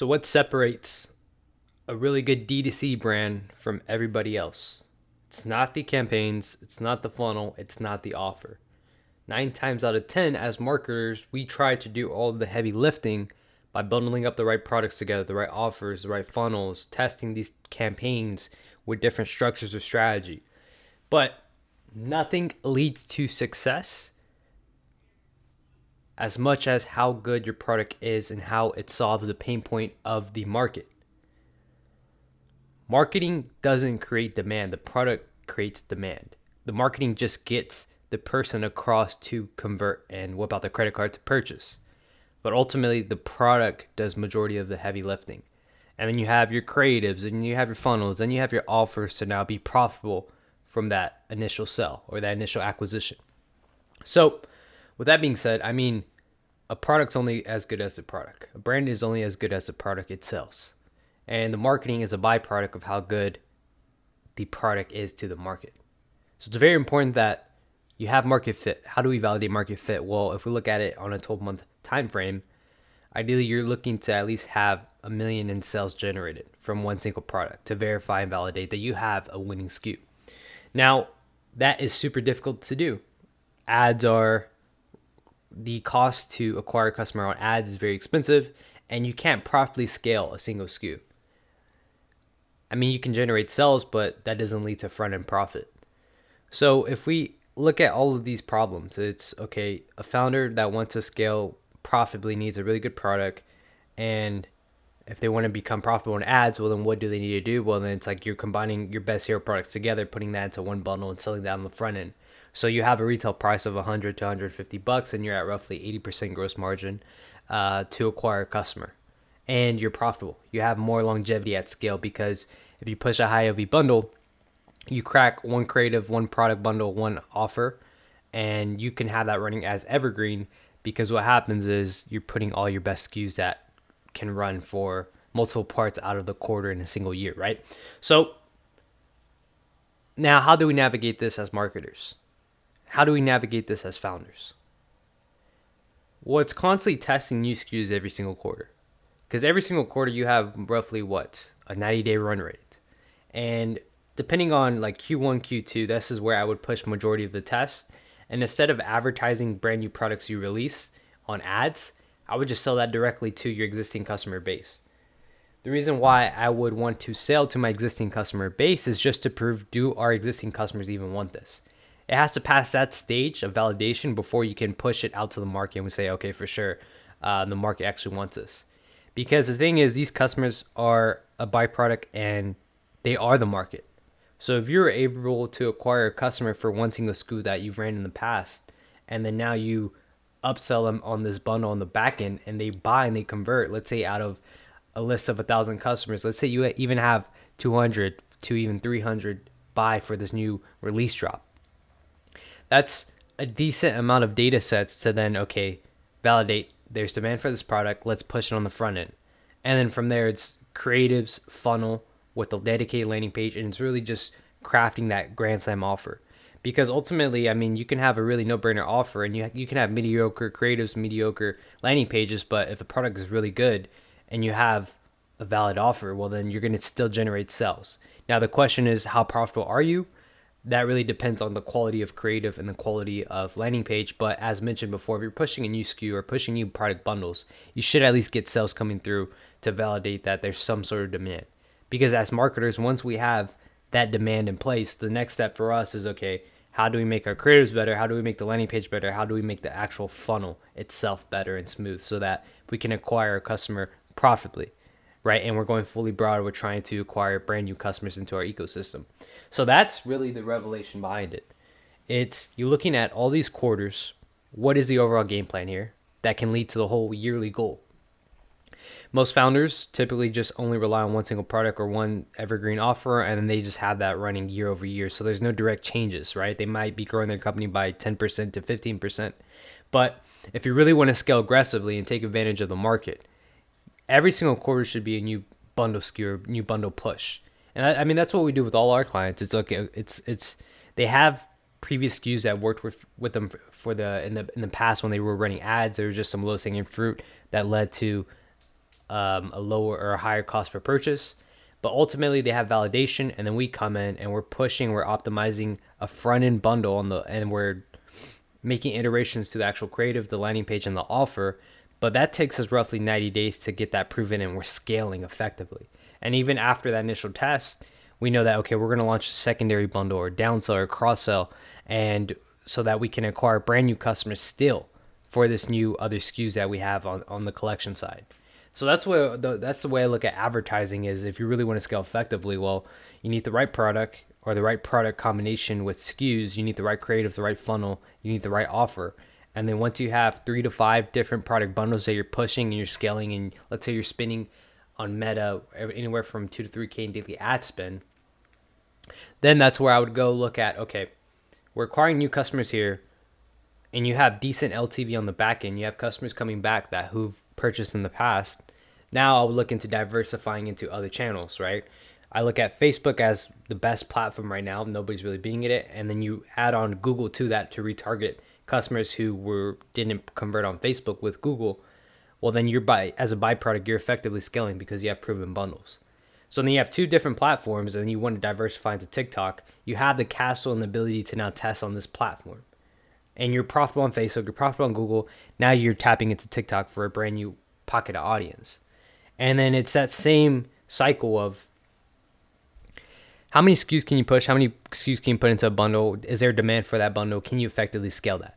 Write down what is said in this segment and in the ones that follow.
So what separates a really good D2C brand from everybody else? It's not the campaigns, it's not the funnel, it's not the offer. 9 times out of 10, as marketers, we try to do all of the heavy lifting by bundling up the right products together, the right offers, the right funnels, testing these campaigns with different structures of strategy. But nothing leads to success as much as how good your product is and how it solves the pain point of the market. Marketing doesn't create demand, the product creates demand. The marketing just gets the person across to convert and whip out the credit card to purchase. But ultimately, the product does majority of the heavy lifting. And then you have your creatives, and you have your funnels, and you have your offers to now be profitable from that initial sell or that initial acquisition. So with that being said, I mean, a product's only as good as the product. A brand is only as good as the product it sells. And the marketing is a byproduct of how good the product is to the market. So it's very important that you have market fit. How do we validate market fit? Well, if we look at it on a 12-month time frame, ideally you're looking to at least have 1 million in sales generated from one single product to verify and validate that you have a winning SKU. Now, that is super difficult to do. The cost to acquire a customer on ads is very expensive, and you can't profitably scale a single SKU. I mean, you can generate sales, but that doesn't lead to front-end profit. So if we look at all of these problems, it's okay, a founder that wants to scale profitably needs a really good product, and if they want to become profitable in ads, well, then what do they need to do? Well, then it's like you're combining your best hero products together, putting that into one bundle and selling that on the front end. So you have a retail price of $100 to $150, and you're at roughly 80% gross margin to acquire a customer. And you're profitable. You have more longevity at scale because if you push a high AOV bundle, you crack one creative, one product bundle, one offer, and you can have that running as evergreen because what happens is you're putting all your best SKUs that can run for multiple parts out of the quarter in a single year, right? So now how do we navigate this as marketers? How do we navigate this as founders? Well, it's constantly testing new SKUs every single quarter. Because every single quarter you have roughly a 90-day run rate. And depending on like Q1, Q2, this is where I would push majority of the tests. And instead of advertising brand new products you release on ads, I would just sell that directly to your existing customer base. The reason why I would want to sell to my existing customer base is just to prove, do our existing customers even want this? It has to pass that stage of validation before you can push it out to the market and we say, okay, for sure, the market actually wants this. Because the thing is, these customers are a byproduct and they are the market. So if you're able to acquire a customer for one single SKU that you've ran in the past, and then now you upsell them on this bundle on the back end and they buy and they convert, let's say out of a list of 1,000 customers, let's say you even have 200 to even 300 buy for this new release drop. That's a decent amount of data sets to then, okay, validate there's demand for this product, let's push it on the front end. And then from there, it's creatives, funnel with a dedicated landing page, and it's really just crafting that Grand Slam offer. Because ultimately, I mean, you can have a really no-brainer offer, and you can have mediocre creatives, mediocre landing pages, but if the product is really good and you have a valid offer, well, then you're going to still generate sales. Now, the question is, how profitable are you? That really depends on the quality of creative and the quality of landing page. But as mentioned before, if you're pushing a new SKU or pushing new product bundles, you should at least get sales coming through to validate that there's some sort of demand. Because as marketers, once we have that demand in place, the next step for us is, okay, how do we make our creatives better? How do we make the landing page better? How do we make the actual funnel itself better and smooth so that we can acquire a customer profitably? Right? And we're going fully broad. We're trying to acquire brand new customers into our ecosystem. So that's really the revelation behind it. It's you looking at all these quarters. What is the overall game plan here that can lead to the whole yearly goal? Most founders typically just only rely on one single product or one evergreen offer, and then they just have that running year over year. So there's no direct changes, right? They might be growing their company by 10% to 15%. But if you really want to scale aggressively and take advantage of the market, every single quarter should be a new bundle SKU, new bundle push. And I mean, that's what we do with all our clients. It's okay. It's they have previous SKUs that worked with them in the past when they were running ads. There was just some low hanging fruit that led to a lower or a higher cost per purchase. But ultimately, they have validation, and then we come in and we're pushing, we're optimizing a front end bundle and we're making iterations to the actual creative, the landing page, and the offer. But that takes us roughly 90 days to get that proven, and we're scaling effectively. And even after that initial test, we know that, okay, we're going to launch a secondary bundle or downsell or cross sell, and so that we can acquire brand new customers still for this new other SKUs that we have on the collection side. So that's the way I look at advertising is if you really want to scale effectively, well, you need the right product or the right product combination with SKUs. You need the right creative, the right funnel. You need the right offer. And then once you have 3 to 5 different product bundles that you're pushing and you're scaling, and let's say you're spending on Meta anywhere from 2 to 3K in daily ad spend, then that's where I would go look at, okay, we're acquiring new customers here, and you have decent LTV on the back end. You have customers coming back who've purchased in the past. Now I'll look into diversifying into other channels, right? I look at Facebook as the best platform right now. Nobody's really being at it. And then you add on Google to that to retarget customers who didn't convert on Facebook with Google. Well, then as a byproduct, you're effectively scaling because you have proven bundles. So then you have 2 different platforms and you want to diversify into TikTok. You have the castle and the ability to now test on this platform. And you're profitable on Facebook, you're profitable on Google. Now you're tapping into TikTok for a brand new pocket of audience. And then it's that same cycle of how many SKUs can you push? How many SKUs can you put into a bundle? Is there demand for that bundle? Can you effectively scale that?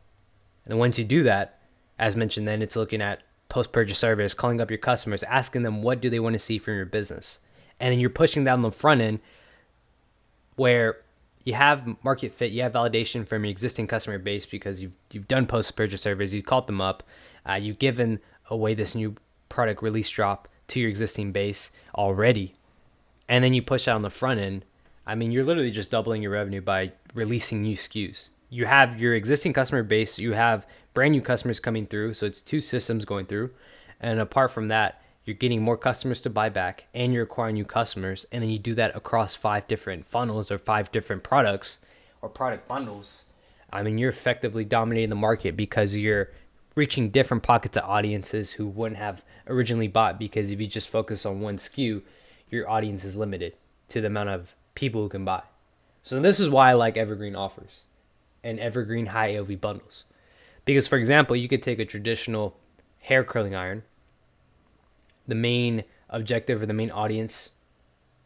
And once you do that, as mentioned, then it's looking at post-purchase service, calling up your customers, asking them what do they want to see from your business. And then you're pushing down the front end where you have market fit, you have validation from your existing customer base because you've done post-purchase surveys, you called them up, you've given away this new product release drop to your existing base already, and then you push out on the front end. I mean, you're literally just doubling your revenue by releasing new SKUs. You have your existing customer base, you have brand new customers coming through, so it's 2 systems going through, and apart from that, you're getting more customers to buy back and you're acquiring new customers. And then you do that across 5 different funnels or 5 different products or product bundles. I mean, you're effectively dominating the market because you're reaching different pockets of audiences who wouldn't have originally bought, because if you just focus on one SKU, your audience is limited to the amount of people who can buy. So this is why I like evergreen offers and evergreen high AOV bundles. Because, for example, you could take a traditional hair curling iron. The main objective or the main audience,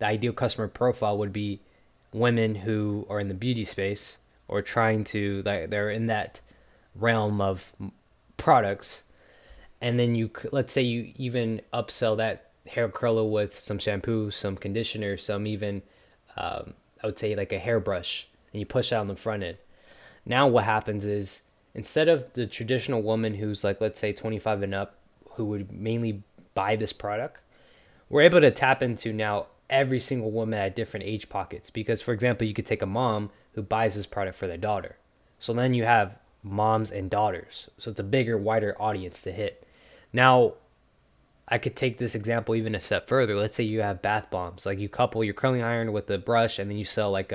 the ideal customer profile would be women who are in the beauty space or they're in that realm of products. And then let's say you even upsell that hair curler with some shampoo, some conditioner, some even, I would say like a hairbrush, and you push out on the front end. Now what happens is, instead of the traditional woman who's like, let's say 25 and up, who would mainly buy this product, we're able to tap into now every single woman at different age pockets. Because, for example, you could take a mom who buys this product for their daughter. So then you have moms and daughters. So it's a bigger, wider audience to hit. Now, I could take this example even a step further. Let's say you have bath bombs. Like you couple your curling iron with a brush, and then you sell like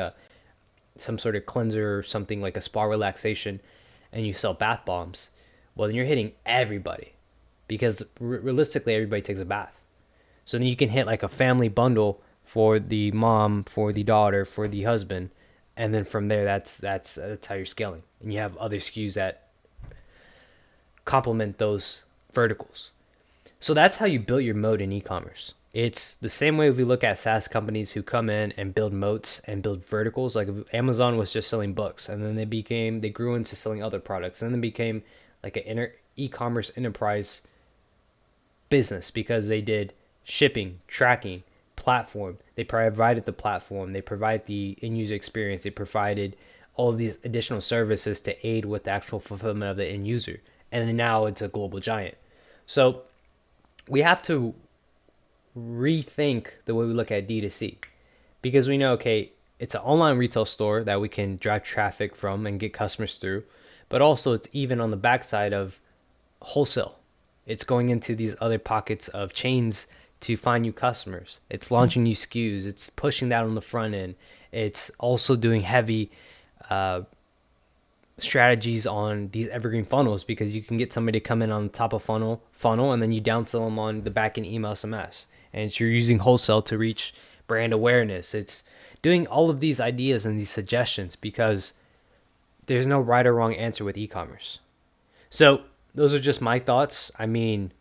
some sort of cleanser or something like a spa relaxation, and you sell bath bombs. Well, then you're hitting everybody, because realistically, everybody takes a bath. So then you can hit like a family bundle for the mom, for the daughter, for the husband, and then from there, that's how you're scaling. And you have other SKUs that complement those verticals. So that's how you build your moat in e-commerce. It's the same way if we look at SaaS companies who come in and build moats and build verticals. Like if Amazon was just selling books, and then they grew into selling other products, and then became like an e-commerce enterprise business because they did shipping, tracking, platform. They provided the platform. They provide the end user experience. They provided all of these additional services to aid with the actual fulfillment of the end user. And then now it's a global giant. So we have to rethink the way we look at D2C, because we know, okay, it's an online retail store that we can drive traffic from and get customers through, but also it's even on the backside of wholesale. It's going into these other pockets of chains to find new customers. It's launching new SKUs. It's pushing that on the front end. It's also doing heavy strategies on these evergreen funnels, because you can get somebody to come in on the top of funnel and then you downsell them on the back end email SMS. And you're using wholesale to reach brand awareness. It's doing all of these ideas and these suggestions, because there's no right or wrong answer with e-commerce. So those are just my thoughts. I mean,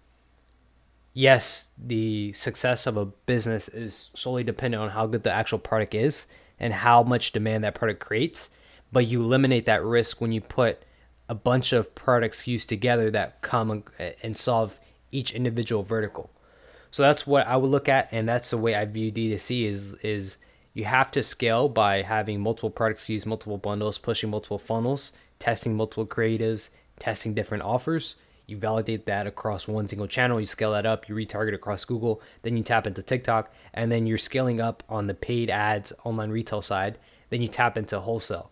yes, the success of a business is solely dependent on how good the actual product is and how much demand that product creates. But you eliminate that risk when you put a bunch of products used together that come and solve each individual vertical. So that's what I would look at, and that's the way I view D2C is you have to scale by having multiple products used, multiple bundles, pushing multiple funnels, testing multiple creatives, testing different offers. You validate that across one single channel, you scale that up, you retarget across Google, then you tap into TikTok, and then you're scaling up on the paid ads online retail side, then you tap into wholesale.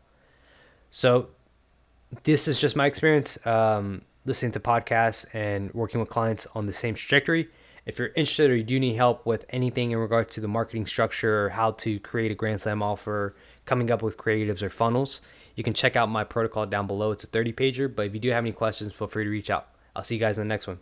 So this is just my experience listening to podcasts and working with clients on the same trajectory. If you're interested or you do need help with anything in regards to the marketing structure, or how to create a Grand Slam offer, coming up with creatives or funnels, you can check out my protocol down below. It's a 30-pager, but if you do have any questions, feel free to reach out. I'll see you guys in the next one.